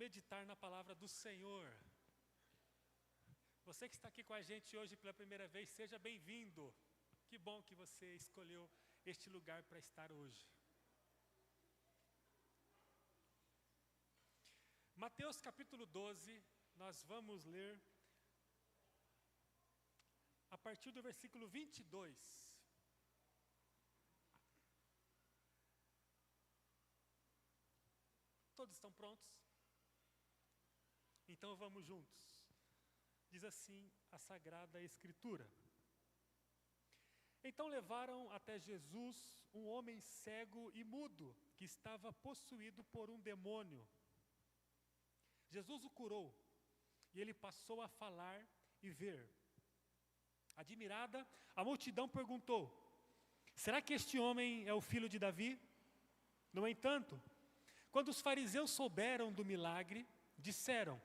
meditar na palavra do Senhor. Você que está aqui com a gente hoje pela primeira vez, seja bem-vindo. Que bom que você escolheu este lugar para estar hoje. Mateus capítulo 12, nós vamos ler a partir do versículo 22. Todos estão prontos? Então vamos juntos. Diz assim a Sagrada Escritura. Então levaram até Jesus um homem cego e mudo, que estava possuído por um demônio. Jesus o curou, e ele passou a falar e ver. Admirada, a multidão perguntou: será que este homem é o filho de Davi? No entanto, quando os fariseus souberam do milagre, disseram: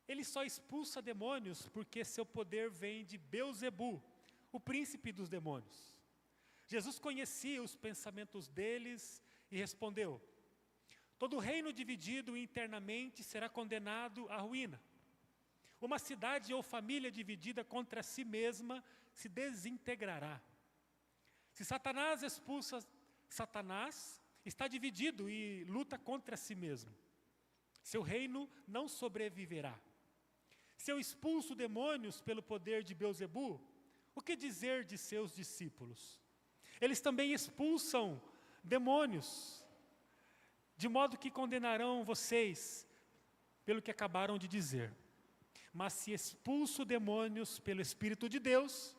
ele só expulsa demônios porque seu poder vem de Beelzebu, o príncipe dos demônios. Jesus conhecia os pensamentos deles e respondeu: todo reino dividido internamente será condenado à ruína. Uma cidade ou família dividida contra si mesma se desintegrará. Se Satanás expulsa Satanás, está dividido e luta contra si mesmo. Seu reino não sobreviverá. Se eu expulso demônios pelo poder de Beelzebu, o que dizer de seus discípulos? Eles também expulsam demônios, de modo que condenarão vocês pelo que acabaram de dizer. Mas se expulso demônios pelo Espírito de Deus,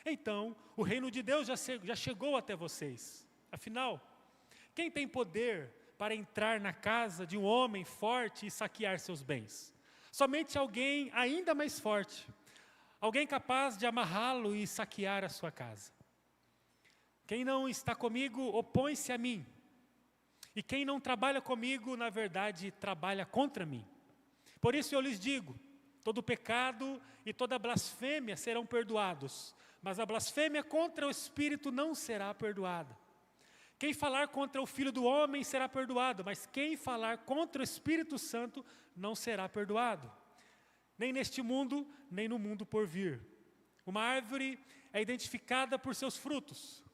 então o reino de Deus já chegou até vocês. Afinal, quem tem poder para entrar na casa de um homem forte e saquear seus bens? Somente alguém ainda mais forte, alguém capaz de amarrá-lo e saquear a sua casa. Quem não está comigo, opõe-se a mim. E quem não trabalha comigo, na verdade, trabalha contra mim. Por isso eu lhes digo, todo pecado e toda blasfêmia serão perdoados, mas a blasfêmia contra o Espírito não será perdoada. Quem falar contra o Filho do Homem será perdoado, mas quem falar contra o Espírito Santo não será perdoado. Nem neste mundo, nem no mundo por vir. Uma árvore é identificada por seus frutos.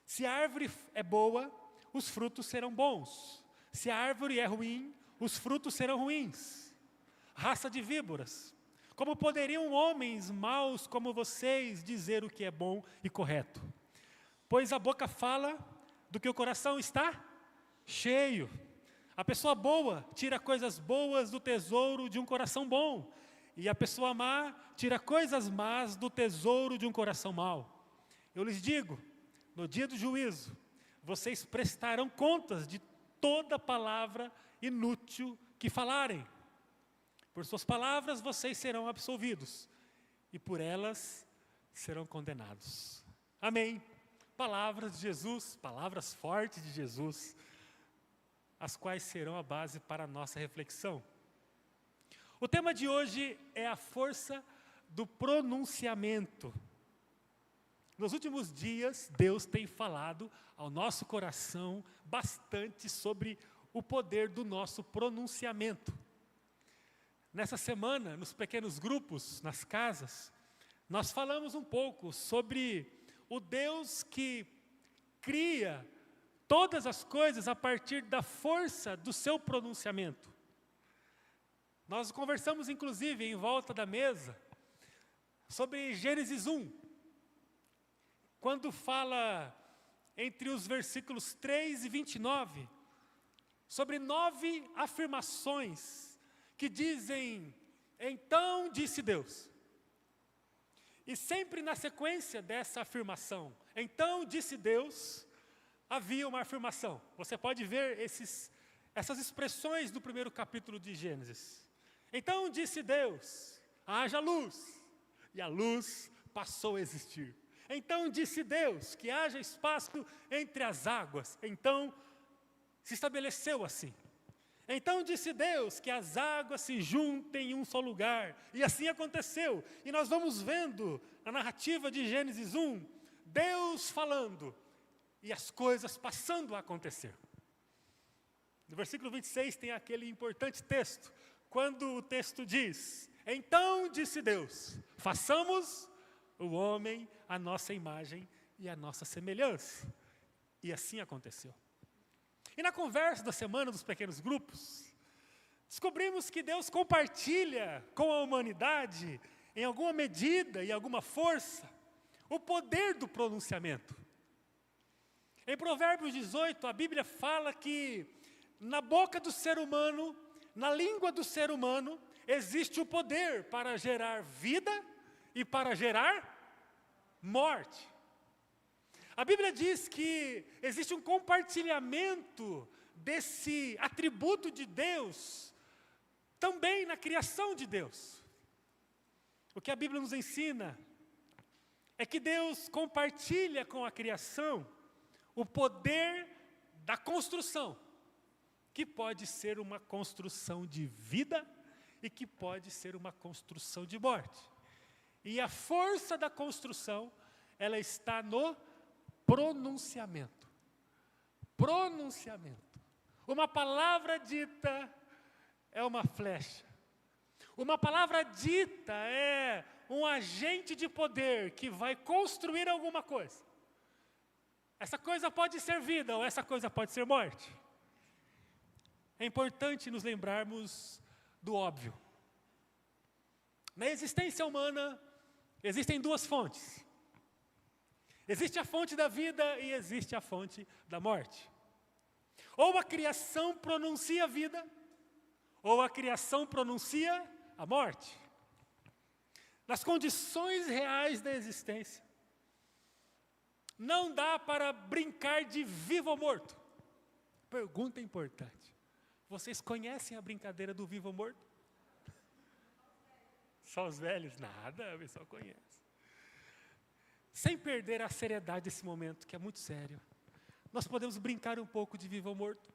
Se a árvore é boa, os frutos serão bons. Se a árvore é ruim, os frutos serão ruins. Raça de víboras, como poderiam homens maus como vocês dizer o que é bom e correto? Pois a boca fala do que o coração está cheio. A pessoa boa tira coisas boas do tesouro de um coração bom, e a pessoa má tira coisas más do tesouro de um coração mau. Eu lhes digo, no dia do juízo, vocês prestarão contas de toda palavra inútil que falarem. Por suas palavras vocês serão absolvidos, e por elas serão condenados. Amém. Palavras de Jesus, palavras fortes de Jesus, as quais serão a base para a nossa reflexão. O tema de hoje é a força do pronunciamento. Nos últimos dias, Deus tem falado ao nosso coração bastante sobre o poder do nosso pronunciamento. Nessa semana, nos pequenos grupos, nas casas, nós falamos um pouco sobre o Deus que cria todas as coisas a partir da força do seu pronunciamento. Nós conversamos, inclusive, em volta da mesa, sobre Gênesis 1, quando fala, entre os versículos 3 e 29, sobre 9 afirmações que dizem: então disse Deus. E sempre na sequência dessa afirmação, então disse Deus, havia uma afirmação. Você pode ver essas expressões do primeiro capítulo de Gênesis. Então disse Deus, haja luz, e a luz passou a existir. Então disse Deus, que haja espaço entre as águas. Então se estabeleceu assim. Então disse Deus que as águas se juntem em um só lugar, e assim aconteceu. E nós vamos vendo a narrativa de Gênesis 1, Deus falando, e as coisas passando a acontecer. No versículo 26 tem aquele importante texto, quando o texto diz: então disse Deus, façamos o homem à nossa imagem e à nossa semelhança. E assim aconteceu. E na conversa da semana dos pequenos grupos, descobrimos que Deus compartilha com a humanidade, em alguma medida e alguma força, o poder do pronunciamento. Em Provérbios 18, a Bíblia fala que na boca do ser humano, na língua do ser humano, existe o poder para gerar vida e para gerar morte. A Bíblia diz que existe um compartilhamento desse atributo de Deus também na criação de Deus. O que a Bíblia nos ensina é que Deus compartilha com a criação o poder da construção, que pode ser uma construção de vida e que pode ser uma construção de morte. E a força da construção, ela está no pronunciamento. Pronunciamento. Uma palavra dita é uma flecha. Uma palavra dita é um agente de poder que vai construir alguma coisa. Essa coisa pode ser vida ou essa coisa pode ser morte. É importante nos lembrarmos do óbvio. Na existência humana, existem duas fontes. Existe a fonte da vida e existe a fonte da morte. Ou a criação pronuncia a vida, ou a criação pronuncia a morte. Nas condições reais da existência, não dá para brincar de vivo ou morto. Pergunta importante. Vocês conhecem a brincadeira do vivo ou morto? Só os velhos? Nada, o pessoal conhece. Sem perder a seriedade desse momento, que é muito sério, nós podemos brincar um pouco de vivo ou morto?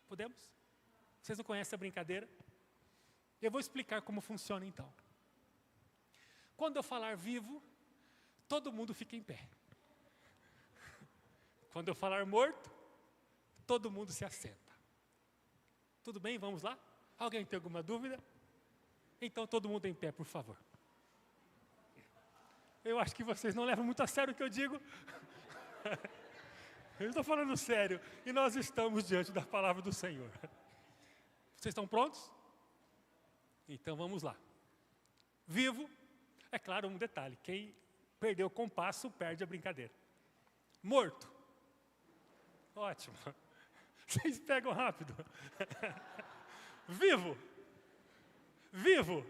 Podemos? Vocês não conhecem a brincadeira? Eu vou explicar como funciona então. Quando eu falar vivo, todo mundo fica em pé. Quando eu falar morto, todo mundo se assenta. Tudo bem? Vamos lá? Alguém tem alguma dúvida? Então todo mundo em pé, por favor. Eu acho que vocês não levam muito a sério o que eu digo. Eu estou falando sério. E nós estamos diante da palavra do Senhor. Vocês estão prontos? Então vamos lá. Vivo, é claro, um detalhe. Quem perdeu o compasso, perde a brincadeira. Morto. Ótimo. Vocês pegam rápido. Vivo. Vivo.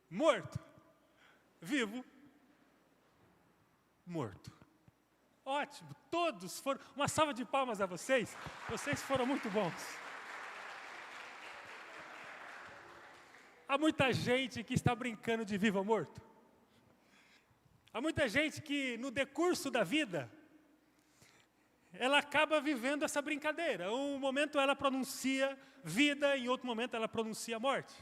Morto. Vivo. Morto. Ótimo. Todos foram. Uma salva de palmas a vocês. Vocês foram muito bons. Há muita gente que está brincando de vivo ou morto. Há muita gente que, no decurso da vida, ela acaba vivendo essa brincadeira. Um momento ela pronuncia vida, em outro momento ela pronuncia morte.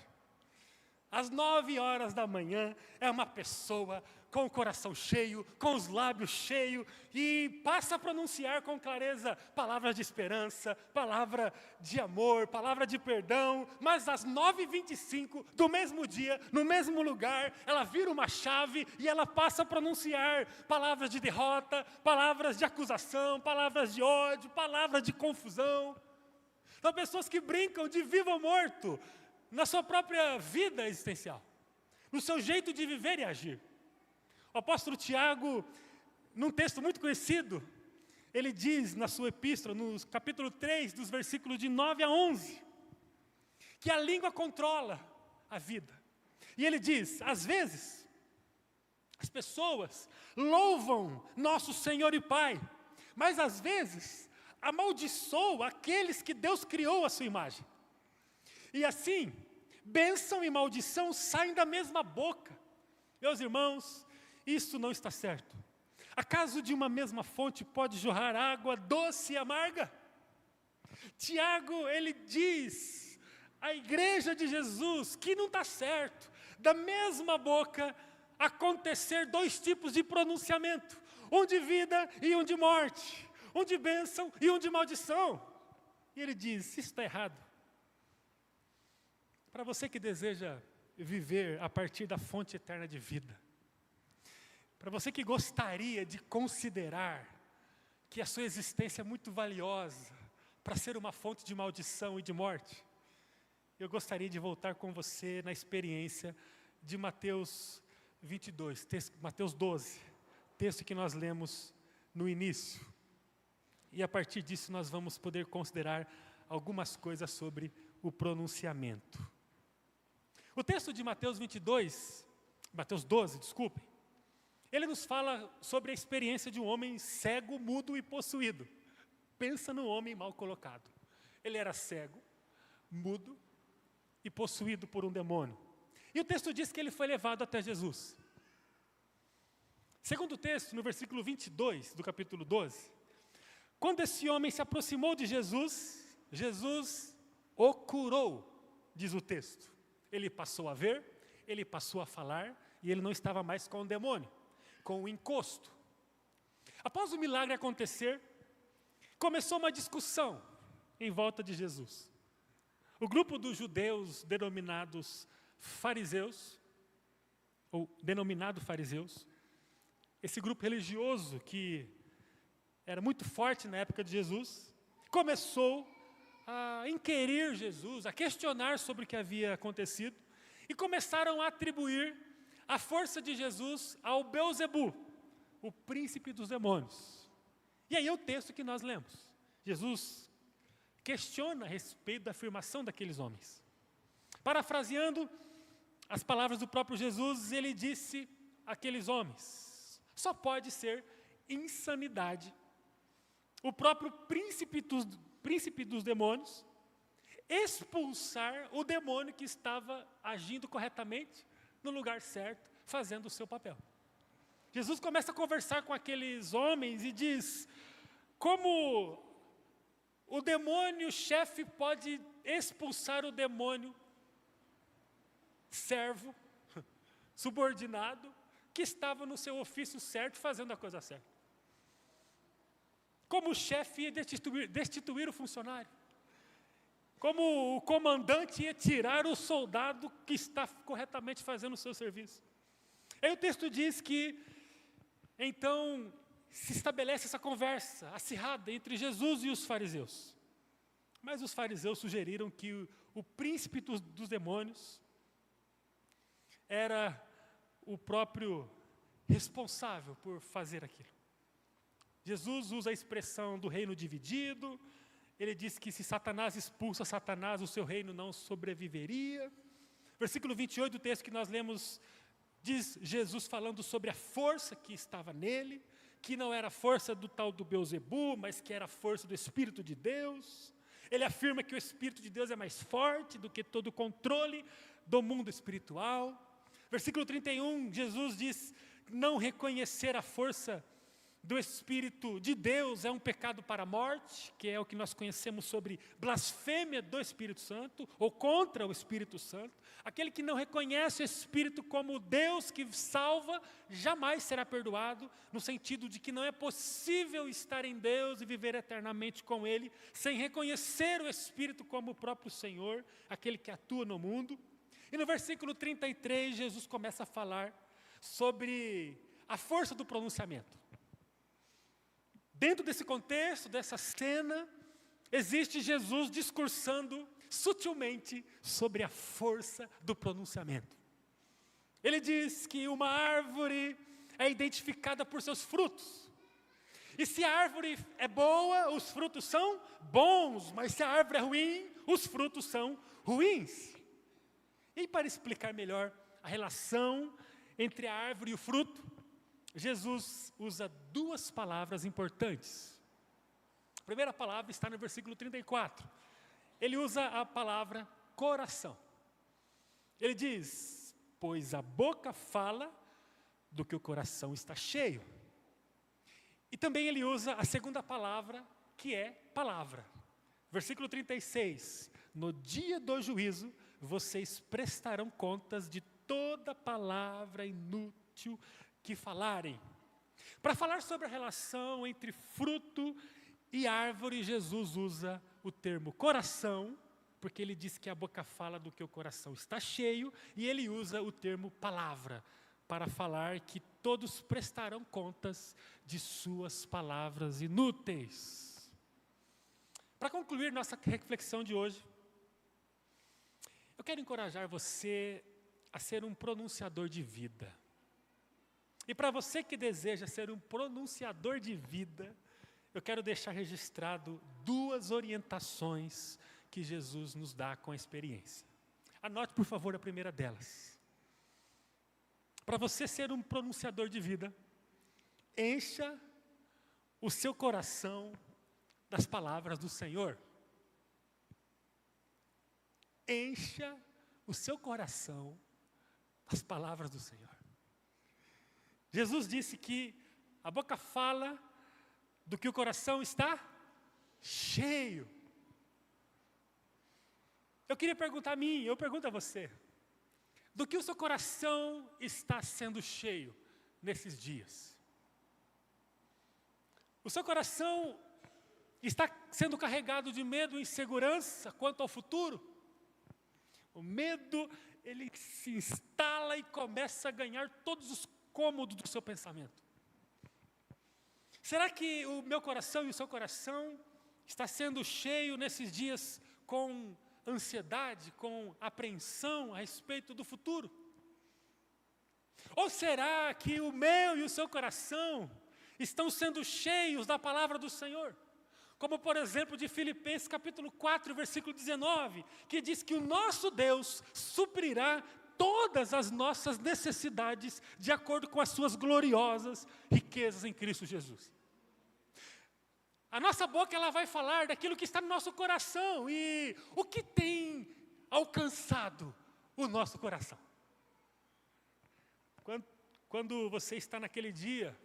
Às 9h da manhã, é uma pessoa com o coração cheio, com os lábios cheios, e passa a pronunciar com clareza palavras de esperança, palavra de amor, palavra de perdão, mas às 9h25 do mesmo dia, no mesmo lugar, ela vira uma chave e ela passa a pronunciar palavras de derrota, palavras de acusação, palavras de ódio, palavras de confusão. São pessoas que brincam de vivo ou morto na sua própria vida existencial, no seu jeito de viver e agir. O apóstolo Tiago, num texto muito conhecido, ele diz na sua epístola, no capítulo 3, dos versículos de 9 a 11, que a língua controla a vida. E ele diz, às vezes, as pessoas louvam nosso Senhor e Pai, mas às vezes amaldiçoam aqueles que Deus criou à sua imagem. E assim, bênção e maldição saem da mesma boca. Meus irmãos, isso não está certo. Acaso de uma mesma fonte pode jorrar água doce e amarga? Tiago, ele diz à igreja de Jesus que não está certo, da mesma boca, acontecer dois tipos de pronunciamento, um de vida e um de morte, um de bênção e um de maldição. E ele diz, isso está errado. Para você que deseja viver a partir da fonte eterna de vida, para você que gostaria de considerar que a sua existência é muito valiosa para ser uma fonte de maldição e de morte, eu gostaria de voltar com você na experiência de Mateus 22, Mateus 12, texto que nós lemos no início. E a partir disso nós vamos poder considerar algumas coisas sobre o pronunciamento. O texto de Mateus 12, desculpem, ele nos fala sobre a experiência de um homem cego, mudo e possuído. Pensa no homem mal colocado. Ele era cego, mudo e possuído por um demônio. E o texto diz que ele foi levado até Jesus. Segundo o texto, no versículo 22 do capítulo 12, quando esse homem se aproximou de Jesus, Jesus o curou, diz o texto. Ele passou a ver, ele passou a falar, e ele não estava mais com o demônio, com o encosto. Após o milagre acontecer, começou uma discussão em volta de Jesus. O grupo dos judeus denominados fariseus, ou denominado fariseus, esse grupo religioso que era muito forte na época de Jesus, começou a inquirir Jesus, a questionar sobre o que havia acontecido, e começaram a atribuir a força de Jesus ao Beelzebu, o príncipe dos demônios. E aí é o texto que nós lemos. Jesus questiona a respeito da afirmação daqueles homens. Parafraseando as palavras do próprio Jesus, ele disse àqueles homens: só pode ser insanidade. O próprio príncipe dos demônios expulsar o demônio que estava agindo corretamente no lugar certo, fazendo o seu papel. Jesus começa a conversar com aqueles homens e diz: como o demônio chefe pode expulsar o demônio servo, subordinado, que estava no seu ofício certo, fazendo a coisa certa. Como o chefe ia destituir o funcionário. Como o comandante ia tirar o soldado que está corretamente fazendo o seu serviço. Aí o texto diz que, então, se estabelece essa conversa acirrada entre Jesus e os fariseus. Mas os fariseus sugeriram que o príncipe dos demônios era o próprio responsável por fazer aquilo. Jesus usa a expressão do reino dividido. Ele diz que se Satanás expulsa Satanás, o seu reino não sobreviveria. Versículo 28 do texto que nós lemos, diz Jesus falando sobre a força que estava nele, que não era a força do tal do Beelzebu, mas que era a força do Espírito de Deus. Ele afirma que o Espírito de Deus é mais forte do que todo o controle do mundo espiritual. Versículo 31, Jesus diz: não reconhecer a força do Espírito de Deus é um pecado para a morte, que é o que nós conhecemos sobre blasfêmia do Espírito Santo, ou contra o Espírito Santo. Aquele que não reconhece o Espírito como Deus que salva, jamais será perdoado, no sentido de que não é possível estar em Deus e viver eternamente com Ele, sem reconhecer o Espírito como o próprio Senhor, aquele que atua no mundo. E no versículo 33, Jesus começa a falar sobre a força do pronunciamento. Dentro desse contexto, dessa cena, existe Jesus discursando sutilmente sobre a força do pronunciamento. Ele diz que uma árvore é identificada por seus frutos. E se a árvore é boa, os frutos são bons, mas se a árvore é ruim, os frutos são ruins. E para explicar melhor a relação entre a árvore e o fruto, Jesus usa duas palavras importantes. A primeira palavra está no versículo 34. Ele usa a palavra coração. Ele diz: pois a boca fala do que o coração está cheio. E também ele usa a segunda palavra, que é palavra. Versículo 36. No dia do juízo, vocês prestarão contas de toda palavra inútil que falarem. Para falar sobre a relação entre fruto E árvore, Jesus usa o termo coração, porque ele diz que a boca fala do que o coração está cheio, e ele usa o termo palavra, para falar que todos prestarão contas de suas palavras inúteis. Para concluir nossa reflexão de hoje, eu quero encorajar você a ser um pronunciador de vida. E para você que deseja ser um pronunciador de vida, eu quero deixar registrado 2 orientações que Jesus nos dá com a experiência. Anote, por favor, a primeira delas. Para você ser um pronunciador de vida, encha o seu coração das palavras do Senhor. Encha o seu coração das palavras do Senhor. Jesus disse que a boca fala do que o coração está cheio. Eu queria perguntar a mim, eu pergunto a você, do que o seu coração está sendo cheio nesses dias? O seu coração está sendo carregado de medo e insegurança quanto ao futuro? O medo, ele se instala e começa a ganhar todos os cômodos do seu pensamento. Será que o meu coração e o seu coração está sendo cheio nesses dias com ansiedade, com apreensão a respeito do futuro? Ou será que o meu e o seu coração estão sendo cheios da palavra do Senhor? Como, por exemplo, de Filipenses capítulo 4, versículo 19, que diz que o nosso Deus suprirá todas as nossas necessidades de acordo com as suas gloriosas riquezas em Cristo Jesus. A nossa boca, ela vai falar daquilo que está no nosso coração. E o que tem alcançado o nosso coração? Quando você está naquele dia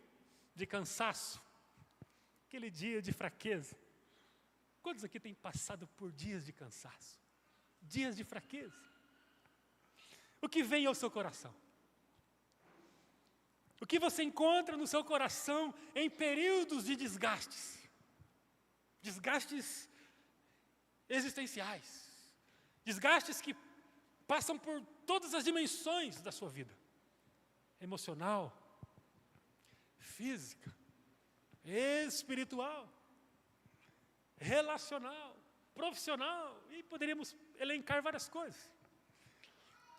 de cansaço, aquele dia de fraqueza, quantos aqui têm passado por dias de cansaço? Dias de fraqueza? O que vem ao seu coração? O que você encontra no seu coração em períodos de desgastes? Desgastes existenciais. Desgastes que passam por todas as dimensões da sua vida. Emocional, física, espiritual, relacional, profissional, e poderíamos elencar várias coisas.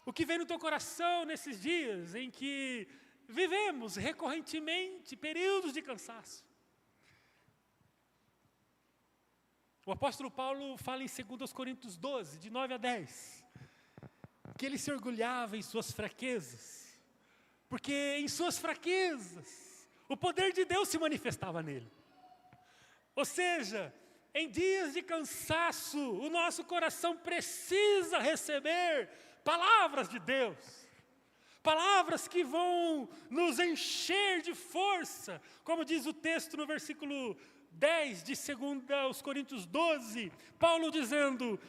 O que vem no teu coração nesses dias em que vivemos recorrentemente períodos de cansaço? O apóstolo Paulo fala em 2 Coríntios 12, de 9 a 10, que ele se orgulhava em suas fraquezas, porque em suas fraquezas o poder de Deus se manifestava nele. Ou seja, em dias de cansaço, o nosso coração precisa receber palavras de Deus, palavras que vão nos encher de força, como diz o texto no versículo 10 de 2 Coríntios 12, Paulo dizendo: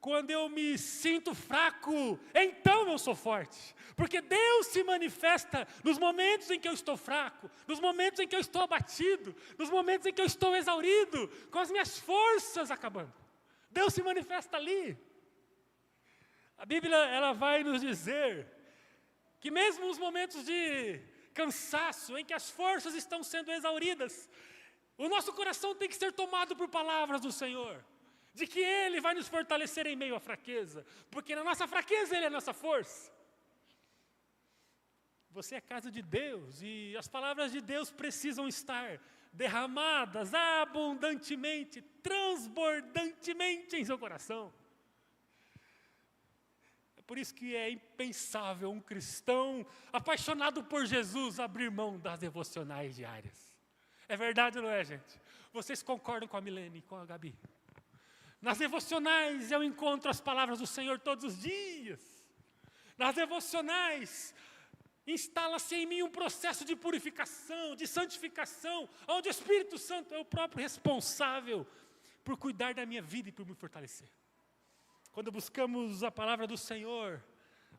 quando eu me sinto fraco, então eu sou forte, porque Deus se manifesta nos momentos em que eu estou fraco, nos momentos em que eu estou abatido, nos momentos em que eu estou exaurido, com as minhas forças acabando. Deus se manifesta ali. A Bíblia, ela vai nos dizer que mesmo nos momentos de cansaço, em que as forças estão sendo exauridas, o nosso coração tem que ser tomado por palavras do Senhor, de que Ele vai nos fortalecer em meio à fraqueza, porque na nossa fraqueza Ele é a nossa força. Você é casa de Deus, e as palavras de Deus precisam estar derramadas abundantemente, transbordantemente em seu coração. É por isso que é impensável um cristão apaixonado por Jesus abrir mão das devocionais diárias. É verdade ou não é, gente? Vocês concordam com a Milene e com a Gabi? Nas devocionais eu encontro as palavras do Senhor todos os dias. Nas devocionais instala-se em mim um processo de purificação, de santificação, onde o Espírito Santo é o próprio responsável por cuidar da minha vida e por me fortalecer. Quando buscamos a palavra do Senhor,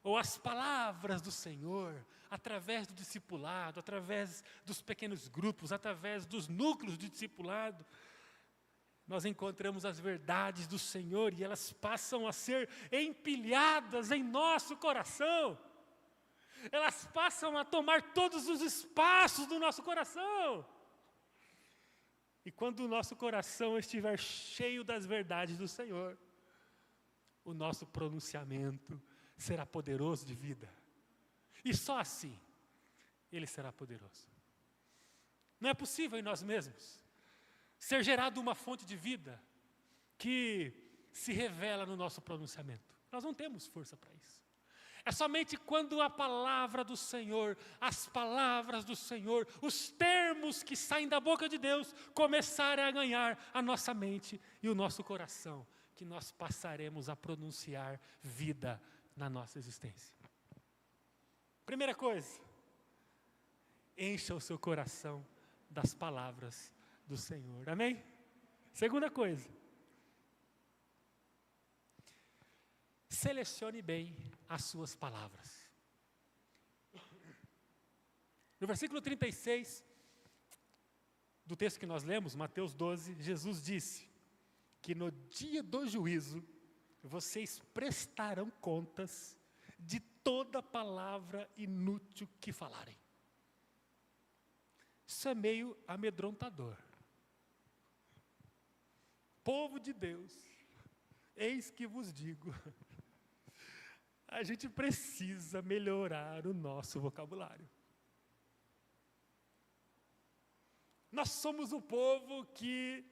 ou as palavras do Senhor, através do discipulado, através dos pequenos grupos, através dos núcleos de discipulado, nós encontramos as verdades do Senhor e elas passam a ser empilhadas em nosso coração. Elas passam a tomar todos os espaços do nosso coração. E quando o nosso coração estiver cheio das verdades do Senhor, o nosso pronunciamento será poderoso de vida. E só assim, ele será poderoso. Não é possível em nós mesmos ser gerado uma fonte de vida que se revela no nosso pronunciamento. Nós não temos força para isso. É somente quando a palavra do Senhor, as palavras do Senhor, os termos que saem da boca de Deus começarem a ganhar a nossa mente e o nosso coração, que nós passaremos a pronunciar vida na nossa existência. Primeira coisa, encha o seu coração das palavras do Senhor. Amém? Segunda coisa, selecione bem as suas palavras. No versículo 36 do texto que nós lemos, Mateus 12, Jesus disse que no dia do juízo, vocês prestarão contas de toda palavra inútil que falarem. Isso é meio amedrontador. Povo de Deus, eis que vos digo, a gente precisa melhorar o nosso vocabulário. Nós somos o povo que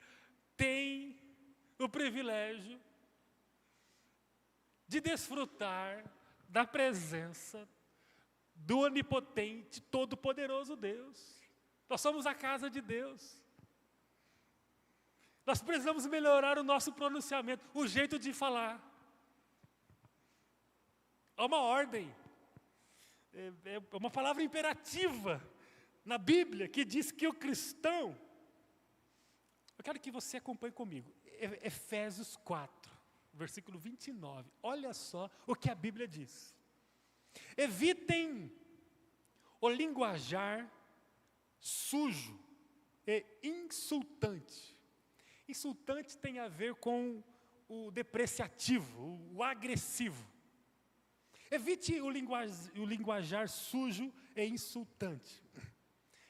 tem o privilégio de desfrutar da presença do onipotente, todo-poderoso Deus. Nós somos a casa de Deus. Nós precisamos melhorar o nosso pronunciamento, o jeito de falar. Há uma ordem, é uma palavra imperativa na Bíblia que diz que o cristão, eu quero que você acompanhe comigo, Efésios 4, versículo 29, olha só o que a Bíblia diz. Evitem o linguajar sujo e insultante. Insultante tem a ver com o depreciativo, o agressivo. Evite o linguajar sujo e insultante.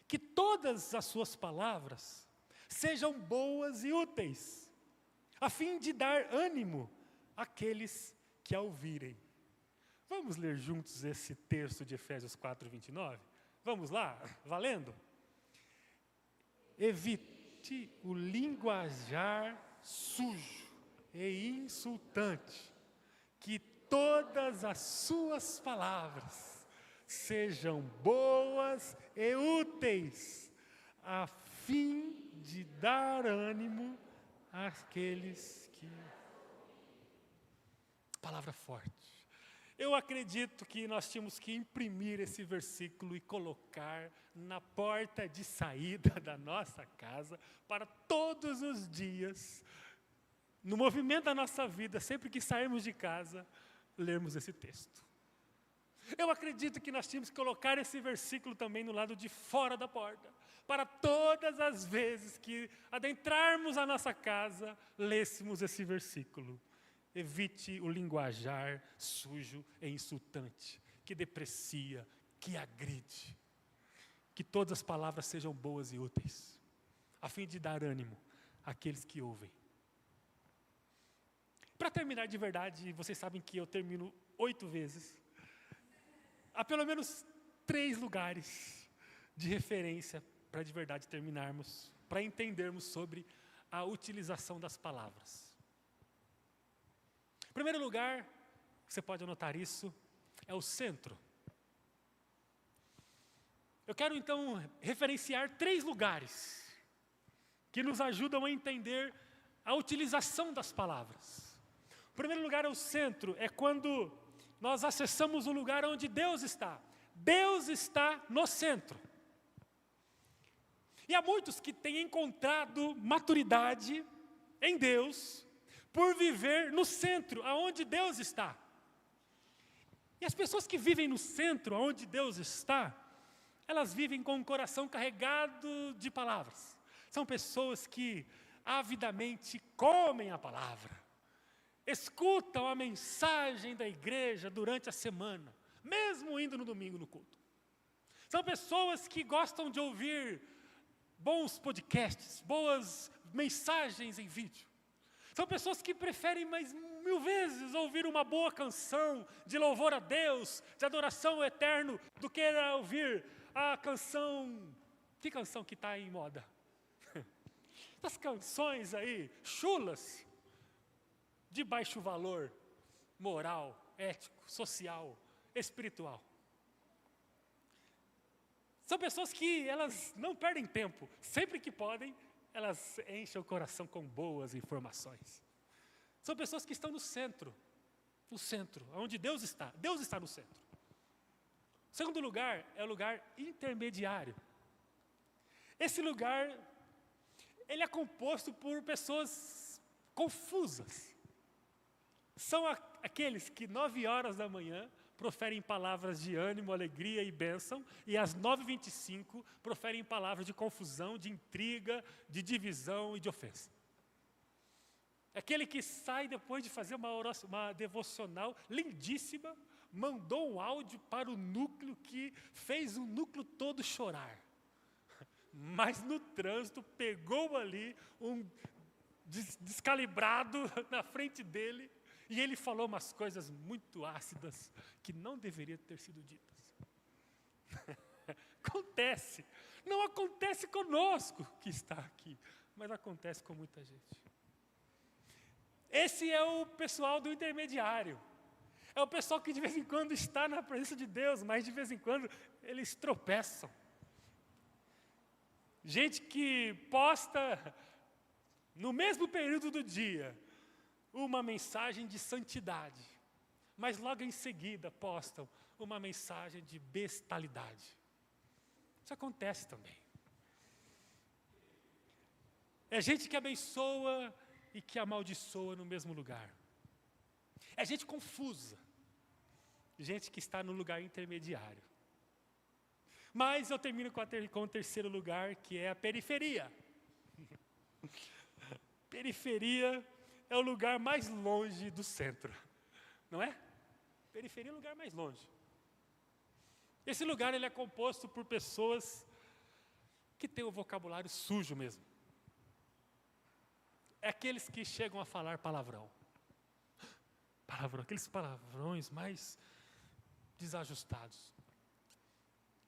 Que todas as suas palavras sejam boas e úteis, a fim de dar ânimo àqueles que a ouvirem. Vamos ler juntos esse texto de Efésios 4, 29? Vamos lá, valendo? Evite o linguajar sujo e insultante, que todas as suas palavras sejam boas e úteis, a fim de dar ânimo àqueles que... Palavra forte. Eu acredito que nós tínhamos que imprimir esse versículo e colocar na porta de saída da nossa casa, para todos os dias, no movimento da nossa vida, sempre que sairmos de casa, lermos esse texto. Eu acredito que nós tínhamos que colocar esse versículo também no lado de fora da porta, para todas as vezes que adentrarmos a nossa casa, lêssemos esse versículo. Evite o linguajar sujo e insultante, que deprecia, que agride. Que todas as palavras sejam boas e úteis, a fim de dar ânimo àqueles que ouvem. Para terminar de verdade, vocês sabem que eu termino 8 vezes. Há pelo menos 3 lugares de referência para de verdade terminarmos, para entendermos sobre a utilização das palavras. Em primeiro lugar, você pode anotar isso, é o centro. Eu quero então referenciar 3 lugares que nos ajudam a entender a utilização das palavras. O primeiro lugar é o centro, é quando nós acessamos o lugar onde Deus está. Deus está no centro. E há muitos que têm encontrado maturidade em Deus por viver no centro, aonde Deus está. E as pessoas que vivem no centro, aonde Deus está, elas vivem com o coração carregado de palavras. São pessoas que avidamente comem a palavra, escutam a mensagem da igreja durante a semana, mesmo indo no domingo no culto. São pessoas que gostam de ouvir bons podcasts, boas mensagens em vídeo. São pessoas que preferem mais 1000 vezes ouvir uma boa canção de louvor a Deus, de adoração ao eterno, do que ouvir a canção... Que canção que está em moda? Essas canções aí, chulas, de baixo valor moral, ético, social, espiritual. São pessoas que elas não perdem tempo, sempre que podem, elas enchem o coração com boas informações. São pessoas que estão no centro, onde Deus está no centro. O segundo lugar é o lugar intermediário. Esse lugar, ele é composto por pessoas confusas. São aqueles que 9 horas da manhã proferem palavras de ânimo, alegria e bênção, e às 9h25 proferem palavras de confusão, de intriga, de divisão e de ofensa. Aquele que sai depois de fazer uma devocional lindíssima, mandou um áudio para o núcleo que fez o núcleo todo chorar. Mas no trânsito pegou ali um descalibrado na frente dele, e ele falou umas coisas muito ácidas que não deveriam ter sido ditas. Acontece. Não acontece conosco que está aqui, mas acontece com muita gente. Esse é o pessoal do intermediário. É o pessoal que de vez em quando está na presença de Deus, mas de vez em quando eles tropeçam. Gente que posta no mesmo período do dia uma mensagem de santidade, mas logo em seguida postam uma mensagem de bestalidade. Isso acontece também. É gente que abençoa e que amaldiçoa no mesmo lugar. É gente confusa, gente que está no lugar intermediário. Mas eu termino com o terceiro lugar, que é a periferia. Periferia é o lugar mais longe do centro, não é? Periferia é o lugar mais longe. Esse lugar ele é composto por pessoas que têm o vocabulário sujo mesmo. É aqueles que chegam a falar palavrão. Aqueles palavrões mais desajustados.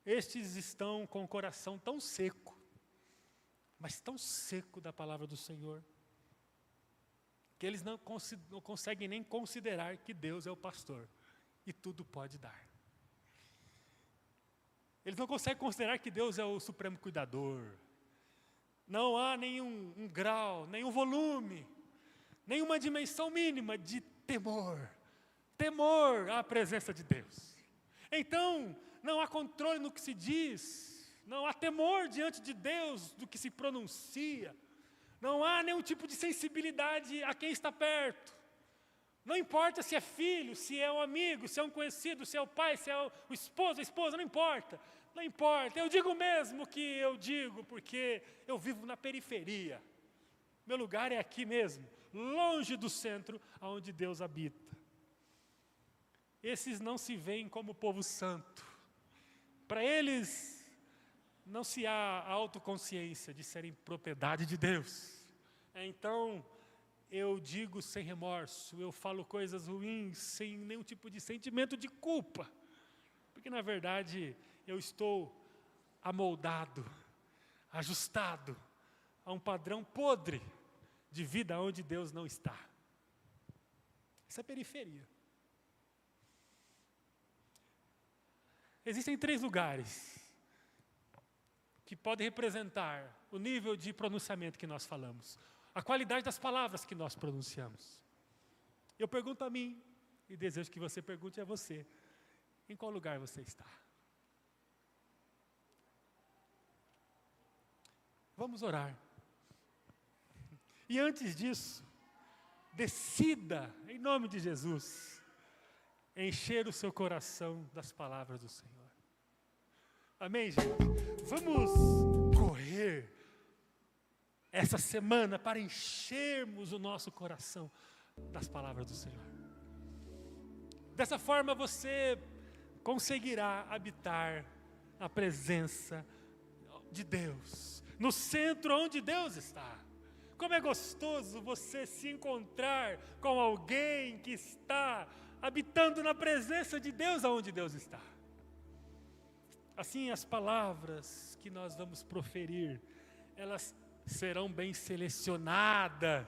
Estes estão com o coração tão seco, mas tão seco da palavra do Senhor, que eles não conseguem nem considerar que Deus é o pastor e tudo pode dar. Eles não conseguem considerar que Deus é o supremo cuidador. Não há nenhum grau, nenhum volume, nenhuma dimensão mínima de temor à presença de Deus. Então, não há controle no que se diz, não há temor diante de Deus do que se pronuncia, não há nenhum tipo de sensibilidade a quem está perto. Não importa se é filho, se é um amigo, se é um conhecido, se é o pai, se é o esposo, a esposa, não importa. Não importa, eu digo mesmo que eu digo, porque eu vivo na periferia. Meu lugar é aqui mesmo, longe do centro, onde Deus habita. Esses não se veem como povo santo. Para eles, não se há autoconsciência de serem propriedade de Deus. Então, eu digo sem remorso, eu falo coisas ruins, sem nenhum tipo de sentimento de culpa. Porque, na verdade, eu estou amoldado, ajustado a um padrão podre de vida onde Deus não está. Essa é a periferia. Existem 3 lugares que podem representar o nível de pronunciamento que nós falamos, a qualidade das palavras que nós pronunciamos. Eu pergunto a mim, e desejo que você pergunte a você, em qual lugar você está? Vamos orar. E antes disso, decida, em nome de Jesus, encher o seu coração das palavras do Senhor. Amém, gente? Vamos correr essa semana para enchermos o nosso coração das palavras do Senhor. Dessa forma você conseguirá habitar a presença de Deus, no centro onde Deus está. Como é gostoso você se encontrar com alguém que está habitando na presença de Deus aonde Deus está. Assim, as palavras que nós vamos proferir, elas serão bem selecionadas.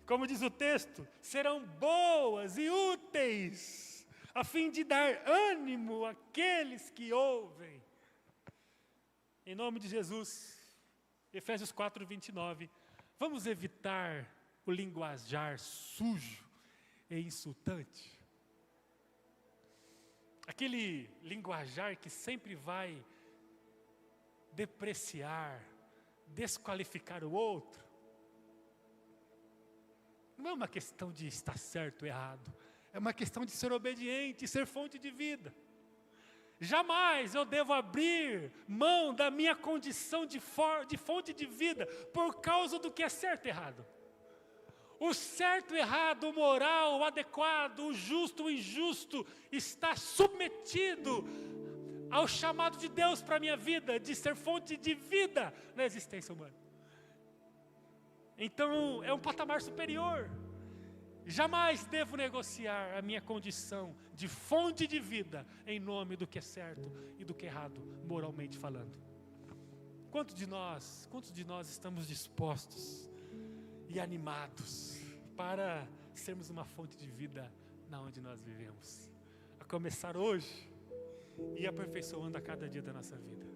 Como diz o texto, serão boas e úteis, a fim de dar ânimo àqueles que ouvem. Em nome de Jesus, Efésios 4:29, vamos evitar o linguajar sujo e insultante. Aquele linguajar que sempre vai depreciar, desqualificar o outro. Não é uma questão de estar certo ou errado, é uma questão de ser obediente e ser fonte de vida. Jamais eu devo abrir mão da minha condição de fonte de vida por causa do que é certo e errado. O certo e errado, o moral, o adequado, o justo, o injusto está submetido ao chamado de Deus para a minha vida, de ser fonte de vida na existência humana. Então é um patamar superior. Jamais devo negociar a minha condição de fonte de vida em nome do que é certo e do que é errado, moralmente falando. Quantos de nós estamos dispostos e animados para sermos uma fonte de vida na onde nós vivemos? A começar hoje e aperfeiçoando a cada dia da nossa vida.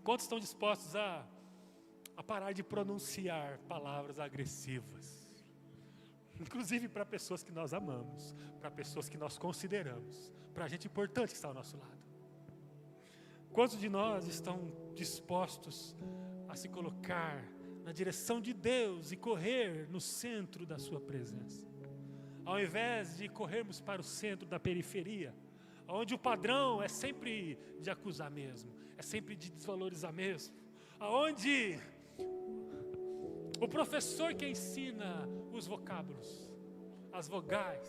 Quantos estão dispostos a parar de pronunciar palavras agressivas? Inclusive para pessoas que nós amamos, para pessoas que nós consideramos, para gente importante que está ao nosso lado. Quantos de nós estão dispostos a se colocar na direção de Deus e correr no centro da sua presença? Ao invés de corrermos para o centro da periferia, onde o padrão é sempre de acusar mesmo, é sempre de desvalorizar mesmo, aonde o professor que ensina os vocábulos, as vogais,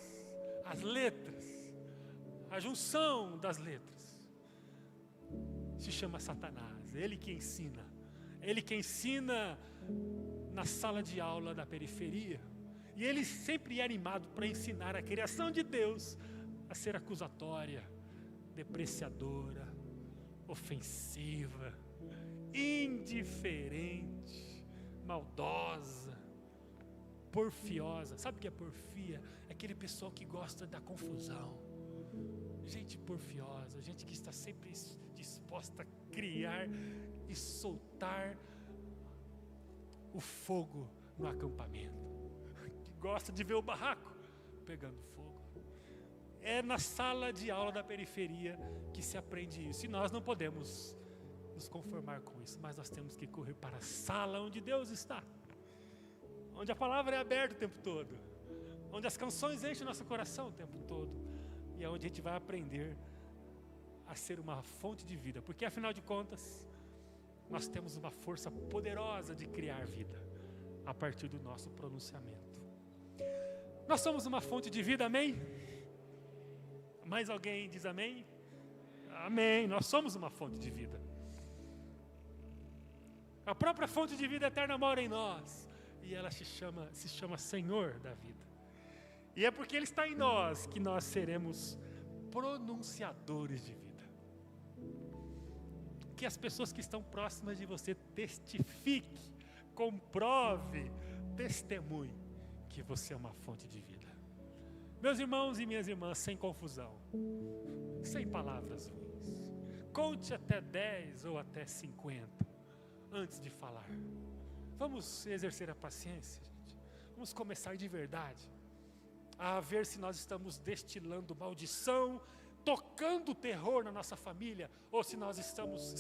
as letras, a junção das letras, se chama Satanás. Ele que ensina na sala de aula da periferia. E ele sempre é animado para ensinar a criação de Deus a ser acusatória, depreciadora, ofensiva, indiferente, maldosa, porfiosa. Sabe o que é porfia? É aquele pessoal que gosta da confusão. Gente porfiosa, gente que está sempre disposta a criar e soltar o fogo no acampamento, que gosta de ver o barraco pegando fogo. É na sala de aula da periferia que se aprende isso, e nós não podemos nos conformar com isso, mas nós temos que correr para a sala onde Deus está, onde a palavra é aberta o tempo todo, onde as canções enchem o nosso coração o tempo todo, e é onde a gente vai aprender a ser uma fonte de vida, porque afinal de contas, nós temos uma força poderosa de criar vida, a partir do nosso pronunciamento. Nós somos uma fonte de vida, amém? Mais alguém diz amém? Amém, nós somos uma fonte de vida. A própria fonte de vida eterna mora em nós, e ela se chama Senhor da vida. E é porque Ele está em nós que nós seremos pronunciadores de vida. Que as pessoas que estão próximas de você testifiquem, comprove, testemunhe que você é uma fonte de vida. Meus irmãos e minhas irmãs, sem confusão, sem palavras ruins. Conte até 10 ou até 50 antes de falar. Vamos exercer a paciência, gente. Vamos começar de verdade a ver se nós estamos destilando maldição, tocando terror na nossa família, ou se nós estamos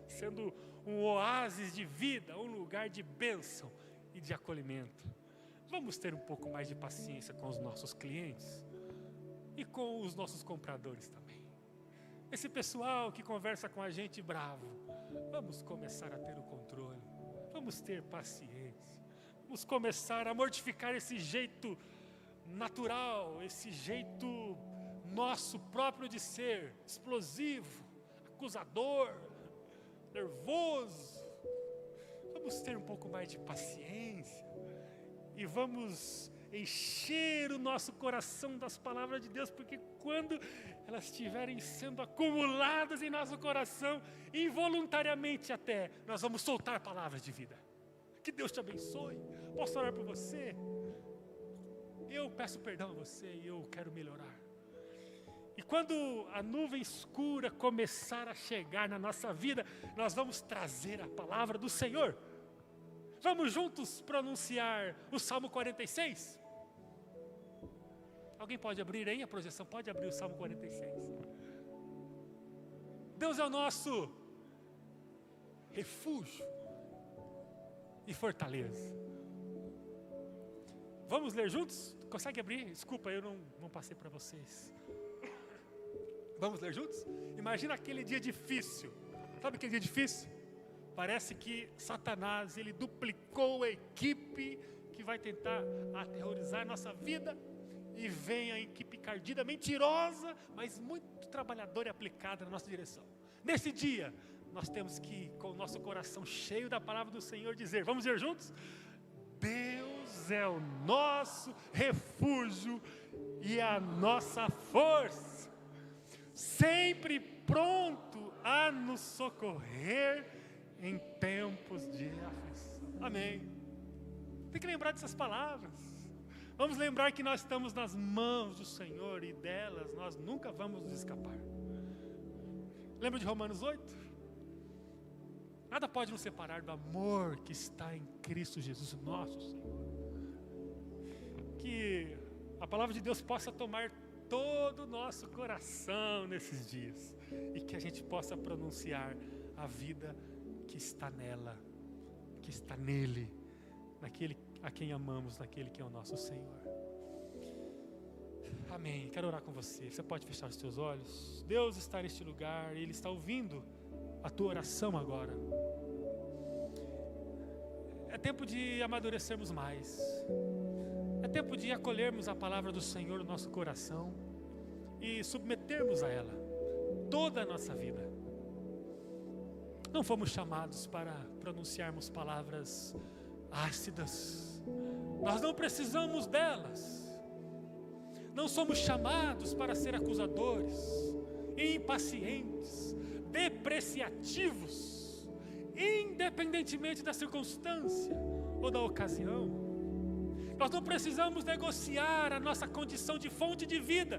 sendo um oásis de vida, um lugar de bênção e de acolhimento. Vamos ter um pouco mais de paciência com os nossos clientes e com os nossos compradores também. esse pessoal que conversa com a gente bravo, vamos começar a ter o controle, vamos ter paciência, vamos começar a mortificar esse jeito natural, esse jeito nosso próprio de ser, explosivo, acusador, nervoso. Vamos ter um pouco mais de paciência e vamos encher o nosso coração das palavras de Deus, porque quando elas estiverem sendo acumuladas em nosso coração, involuntariamente até, nós vamos soltar palavras de vida. Que Deus te abençoe. Posso orar por você? Eu peço perdão a você e eu quero melhorar. E quando a nuvem escura começar a chegar na nossa vida, nós vamos trazer a palavra do Senhor. Vamos juntos pronunciar o Salmo 46? Alguém pode abrir aí a projeção? Pode abrir o Salmo 46. Deus é o nosso refúgio e fortaleza. Vamos ler juntos? Consegue abrir? Desculpa, eu não passei para vocês. Vamos ler juntos? Imagina aquele dia difícil. Sabe aquele dia difícil? Parece que Satanás, ele duplicou a equipe que vai tentar aterrorizar a nossa vida. E vem a equipe cardida, mentirosa, mas muito trabalhadora e aplicada na nossa direção. Nesse dia, nós temos que, com o nosso coração cheio da palavra do Senhor, dizer, vamos dizer juntos? Deus é o nosso refúgio e a nossa força, sempre pronto a nos socorrer em tempos de aflição. Amém. Tem que lembrar dessas palavras. Vamos lembrar que nós estamos nas mãos do Senhor e delas nós nunca vamos nos escapar. Lembra de Romanos 8? Nada pode nos separar do amor que está em Cristo Jesus, nosso Senhor. Que a palavra de Deus possa tomar todo o nosso coração nesses dias e que a gente possa pronunciar a vida que está nela, que está nele, naquele a quem amamos, naquele que é o nosso Senhor. Amém. Quero orar com você. Você pode fechar os seus olhos. Deus está neste lugar e Ele está ouvindo a tua oração agora. É tempo de amadurecermos mais. É tempo de acolhermos a palavra do Senhor no nosso coração e submetermos a ela toda a nossa vida. Não fomos chamados para pronunciarmos palavras ácidas. Nós não precisamos delas. Não somos chamados para ser acusadores, impacientes, depreciativos, independentemente da circunstância ou da ocasião. Nós não precisamos negociar a nossa condição de fonte de vida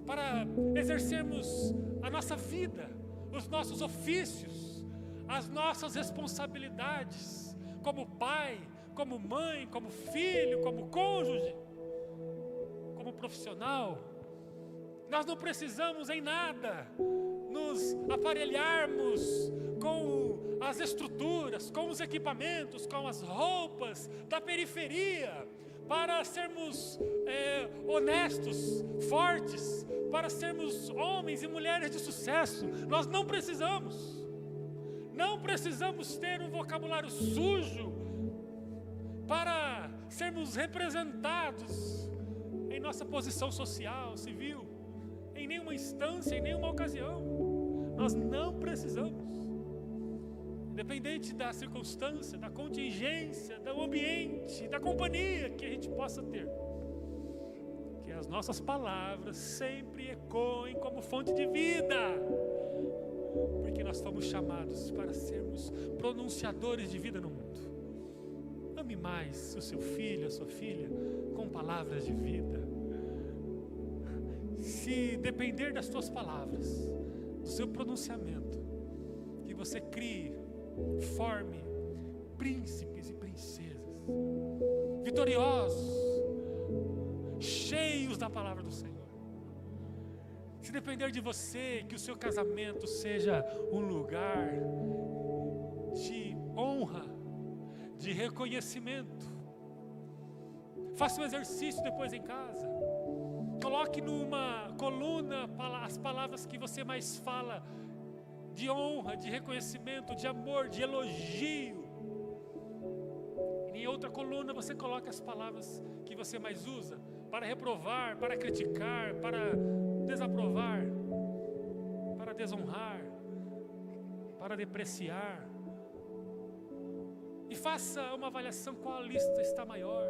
para exercermos a nossa vida, os nossos ofícios, as nossas responsabilidades como pai, como mãe, como filho, como cônjuge, como profissional. Nós não precisamos em nada nos aparelharmos com as estruturas, com os equipamentos, com as roupas da periferia para sermos honestos, fortes, para sermos homens e mulheres de sucesso. Nós não precisamos ter um vocabulário sujo para sermos representados em nossa posição social, civil, em nenhuma instância, em nenhuma ocasião. Nós não precisamos. Independente da circunstância, da contingência, do ambiente, da companhia que a gente possa ter, que as nossas palavras sempre ecoem como fonte de vida, porque nós fomos chamados para sermos pronunciadores de vida no mundo. Ame mais o seu filho, a sua filha, com palavras de vida. Se depender das suas palavras, do seu pronunciamento, que você crie, forme príncipes e princesas vitoriosos, cheios da palavra do Senhor. Se depender de você, que o seu casamento seja um lugar de honra, de reconhecimento. Faça um exercício depois em casa. Coloque numa coluna as palavras que você mais fala, de honra, de reconhecimento, de amor, de elogio. E em outra coluna você coloca as palavras que você mais usa para reprovar, para criticar, para desaprovar, para desonrar, para depreciar. E faça uma avaliação qual a lista está maior.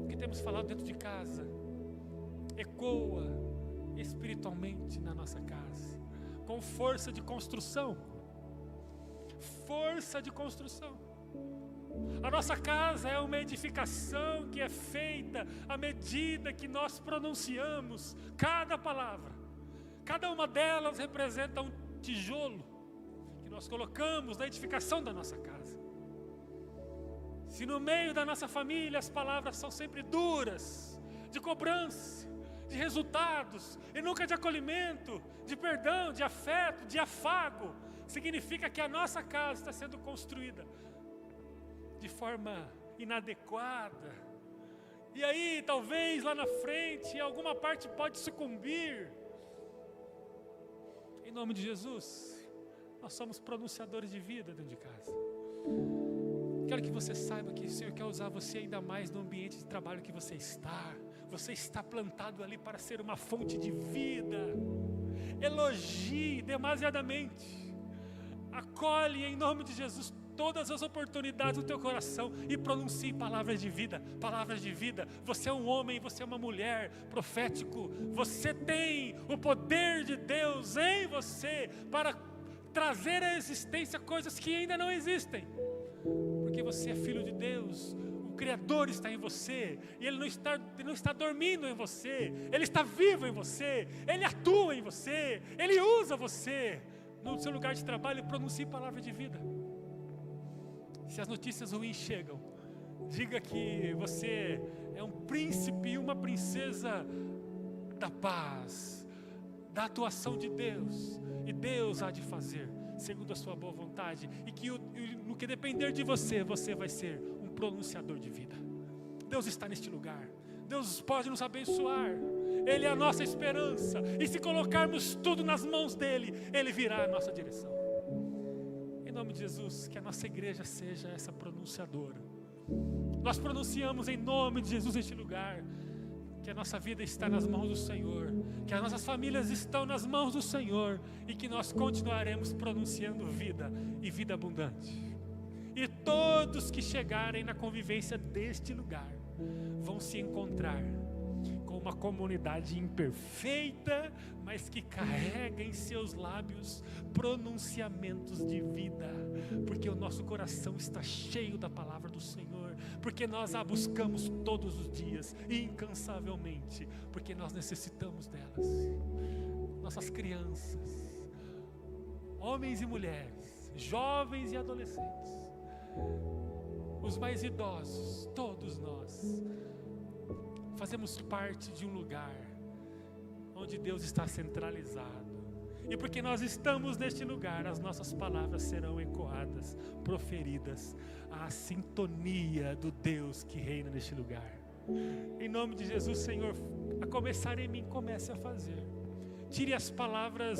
O que temos falado dentro de casa ecoa espiritualmente na nossa casa, com força de construção. Força de construção. A nossa casa é uma edificação que é feita à medida que nós pronunciamos cada palavra. Cada uma delas representa um tijolo que nós colocamos na edificação da nossa casa. Se no meio da nossa família as palavras são sempre duras, de cobrança, de resultados, e nunca de acolhimento, de perdão, de afeto, de afago, significa que a nossa casa está sendo construída de forma inadequada. E aí, talvez lá na frente, alguma parte pode sucumbir. Em nome de Jesus, nós somos pronunciadores de vida dentro de casa. Quero que você saiba que o Senhor quer usar você ainda mais no ambiente de trabalho que você está. Você está plantado ali para ser uma fonte de vida. Elogie demasiadamente. Acolhe em nome de Jesus todas as oportunidades do teu coração e pronuncie palavras de vida, palavras de vida. Você é um homem, você é uma mulher profético. Você tem o poder de Deus em você para trazer à existência coisas que ainda não existem. Porque você é filho de Deus. O Criador está em você, e Ele não está dormindo em você, Ele está vivo em você, Ele atua em você, Ele usa você. No seu lugar de trabalho, pronuncie palavra de vida. Se as notícias ruins chegam, diga que você é um príncipe e uma princesa da paz, da atuação de Deus, e Deus há de fazer segundo a sua boa vontade, e que no que depender de você, você vai ser um pronunciador de vida. Deus está neste lugar, Deus pode nos abençoar, Ele é a nossa esperança, e se colocarmos tudo nas mãos dEle, Ele virá à nossa direção. Em nome de Jesus, que a nossa igreja seja essa pronunciadora. Nós pronunciamos em nome de Jesus este lugar, que a nossa vida está nas mãos do Senhor, que as nossas famílias estão nas mãos do Senhor, e que nós continuaremos pronunciando vida e vida abundante. E todos que chegarem na convivência deste lugar vão se encontrar com uma comunidade imperfeita, mas que carrega em seus lábios pronunciamentos de vida, porque o nosso coração está cheio da palavra do Senhor, porque nós a buscamos todos os dias, incansavelmente, porque nós necessitamos delas. Nossas crianças, homens e mulheres, jovens e adolescentes, os mais idosos, todos nós fazemos parte de um lugar onde Deus está centralizado. E porque nós estamos neste lugar, as nossas palavras serão ecoadas, proferidas à sintonia do Deus que reina neste lugar. Em nome de Jesus, Senhor, a começar em mim, comece a fazer. Tire as palavras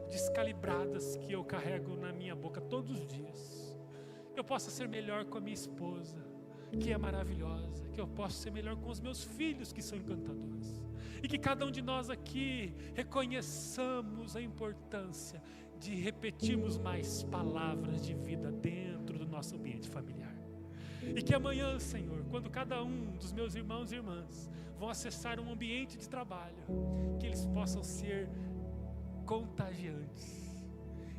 descalibradas que eu carrego na minha boca todos os dias. Eu possa ser melhor com a minha esposa, que é maravilhosa, que eu possa ser melhor com os meus filhos, que são encantadores, e que cada um de nós aqui reconheçamos a importância de repetirmos mais palavras de vida dentro do nosso ambiente familiar, e que amanhã, Senhor, quando cada um dos meus irmãos e irmãs vão acessar um ambiente de trabalho, que eles possam ser contagiantes,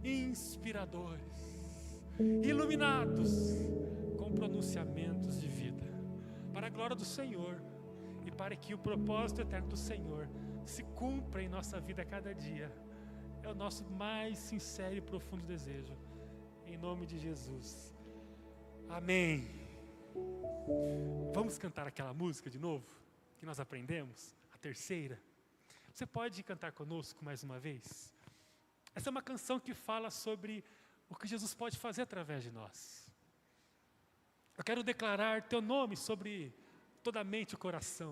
inspiradores, iluminados com pronunciamentos de vida, para a glória do Senhor e para que o propósito eterno do Senhor se cumpra em nossa vida a cada dia. É o nosso mais sincero e profundo desejo, em nome de Jesus. Amém. Vamos cantar aquela música de novo que nós aprendemos, a terceira. Você pode cantar conosco mais uma vez? Essa é uma canção que fala sobre o que Jesus pode fazer através de nós. Eu quero declarar teu nome sobre toda a mente e o coração,